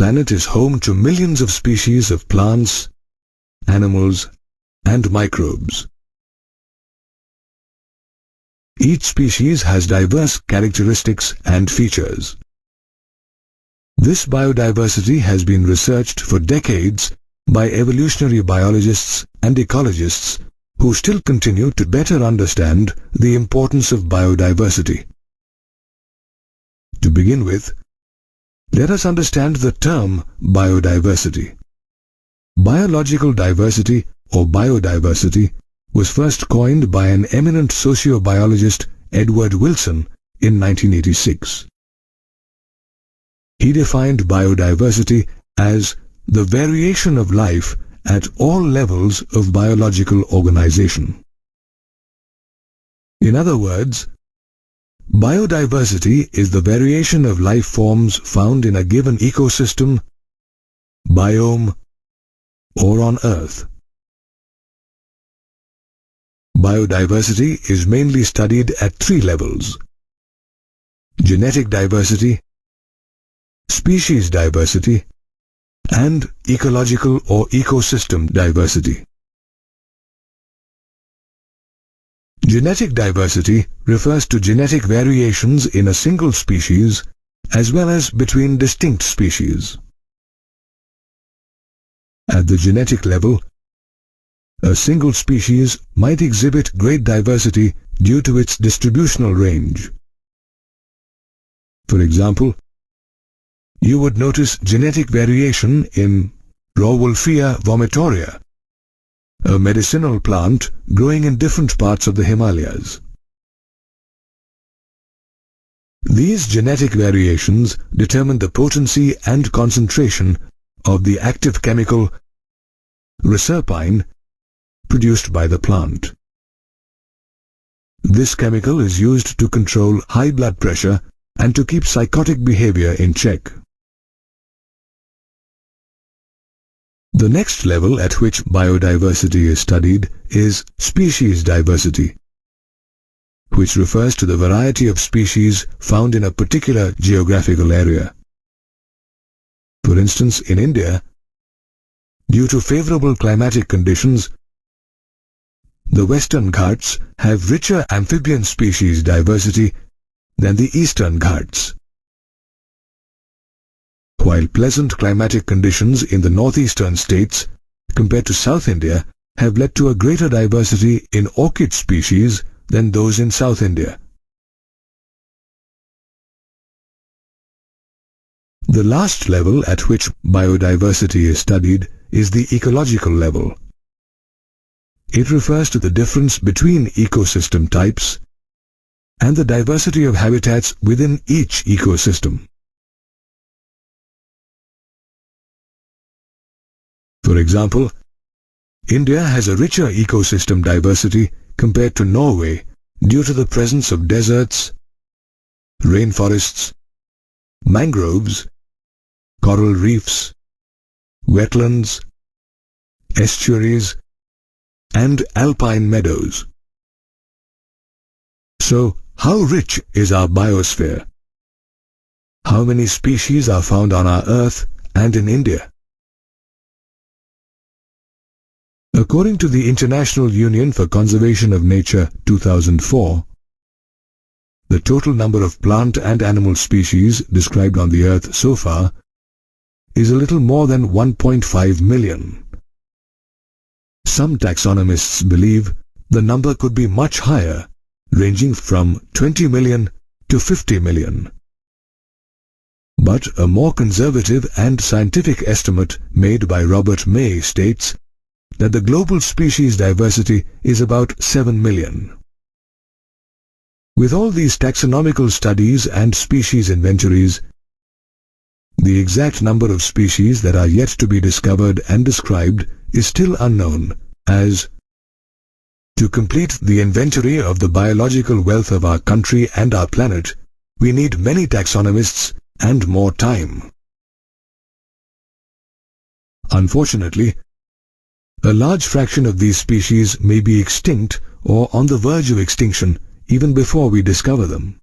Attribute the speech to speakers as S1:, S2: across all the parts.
S1: planet is home to millions of species of plants, animals, and microbes. Each species has diverse characteristics and features. This biodiversity has been researched for decades by evolutionary biologists and ecologists who still continue to better understand the importance of biodiversity. To begin with, let us understand the term biodiversity. Biological diversity or biodiversity was first coined by an eminent sociobiologist, Edward Wilson, in 1986. He defined biodiversity as the variation of life at all levels of biological organization. In other words, biodiversity is the variation of life forms found in a given ecosystem, biome, or on Earth. Biodiversity is mainly studied at three levels: genetic diversity, species diversity, and ecological or ecosystem diversity. Genetic diversity refers to genetic variations in a single species as well as between distinct species. At the genetic level, a single species might exhibit great diversity due to its distributional range. For example, you would notice genetic variation in Rauwolfia vomitoria, a medicinal plant growing in different parts of the Himalayas. These genetic variations determine the potency and concentration of the active chemical reserpine produced by the plant. This chemical is used to control high blood pressure and to keep psychotic behavior in check. The next level at which biodiversity is studied is species diversity, which refers to the variety of species found in a particular geographical area. For instance, in India, due to favorable climatic conditions, the Western Ghats have richer amphibian species diversity than the Eastern Ghats, while pleasant climatic conditions in the northeastern states compared to South India have led to a greater diversity in orchid species than those in South India. The last level at which biodiversity is studied is the ecological level. It refers to the difference between ecosystem types and the diversity of habitats within each ecosystem. For example, India has a richer ecosystem diversity compared to Norway due to the presence of deserts, rainforests, mangroves, coral reefs, wetlands, estuaries, and alpine meadows. So, how rich is our biosphere? How many species are found on our Earth and in India? According to the International Union for Conservation of Nature 2004, the total number of plant and animal species described on the Earth so far is a little more than 1.5 million. Some taxonomists believe the number could be much higher, ranging from 20 million to 50 million. But a more conservative and scientific estimate made by Robert May states that the global species diversity is about 7 million. With all these taxonomical studies and species inventories, the exact number of species that are yet to be discovered and described is still unknown, as to complete the inventory of the biological wealth of our country and our planet, we need many taxonomists and more time. Unfortunately, a large fraction of these species may be extinct or on the verge of extinction even before we discover them.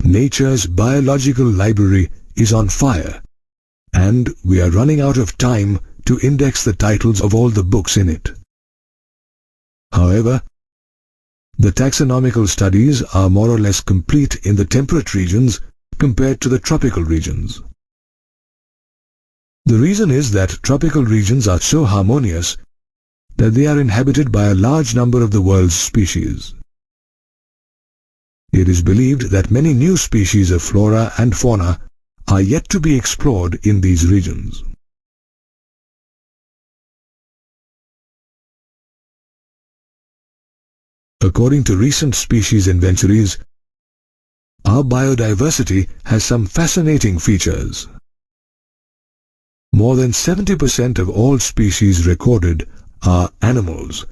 S1: Nature's biological library is on fire and we are running out of time to index the titles of all the books in it. However, the taxonomical studies are more or less complete in the temperate regions compared to the tropical regions. The reason is that tropical regions are so harmonious that they are inhabited by a large number of the world's species. It is believed that many new species of flora and fauna are yet to be explored in these regions. According to recent species inventories, our biodiversity has some fascinating features. More than 70% of all species recorded are animals,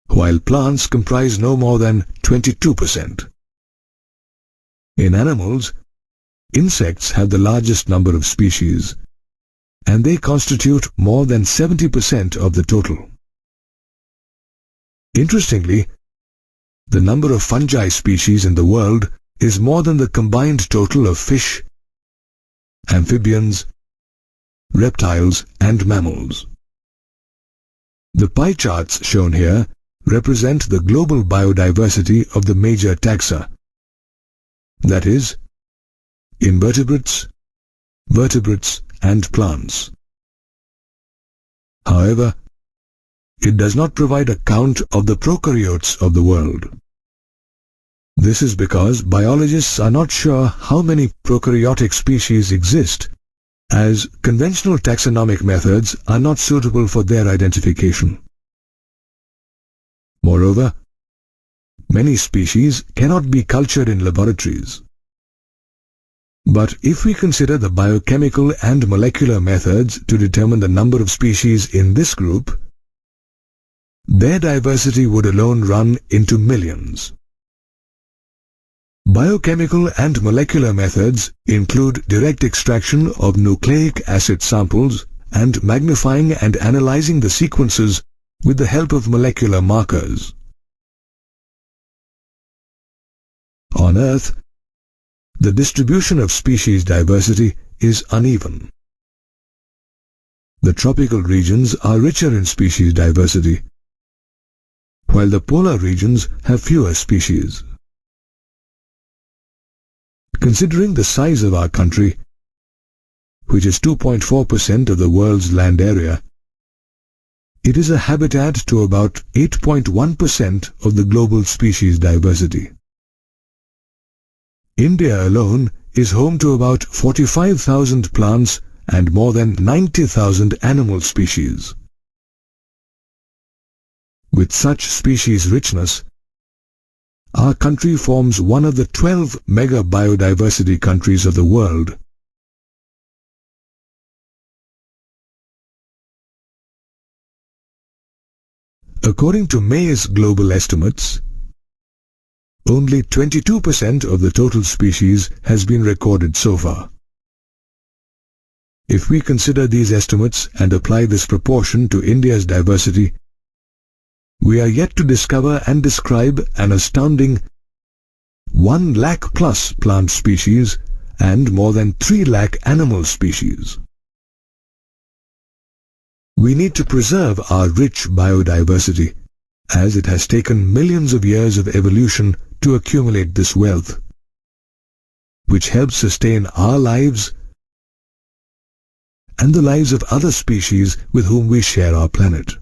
S1: while plants comprise no more than 22%. In animals, insects have the largest number of species, and they constitute more than 70% of the total. Interestingly, the number of fungi species in the world is more than the combined total of fish, amphibians, reptiles, and mammals. The pie charts shown here represent the global biodiversity of the major taxa, that is, invertebrates, vertebrates, and plants. However, it does not provide a count of the prokaryotes of the world. This is because biologists are not sure how many prokaryotic species exist, as conventional taxonomic methods are not suitable for their identification. Moreover, many species cannot be cultured in laboratories. But if we consider the biochemical and molecular methods to determine the number of species in this group, their diversity would alone run into millions. Biochemical and molecular methods include direct extraction of nucleic acid samples and magnifying and analyzing the sequences with the help of molecular markers. On Earth, the distribution of species diversity is uneven. The tropical regions are richer in species diversity, while the polar regions have fewer species. Considering the size of our country, which is 2.4% of the world's land area, it is a habitat to about 8.1% of the global species diversity. India alone is home to about 45,000 plants and more than 90,000 animal species. With such species richness, our country forms one of the 12 mega biodiversity countries of the world. According to May's global estimates, only 22% of the total species has been recorded so far. If we consider these estimates and apply this proportion to India's diversity, we are yet to discover and describe an astounding 1 lakh plus plant species and more than 3 lakh animal species. We need to preserve our rich biodiversity, as it has taken millions of years of evolution to accumulate this wealth, which helps sustain our lives and the lives of other species with whom we share our planet.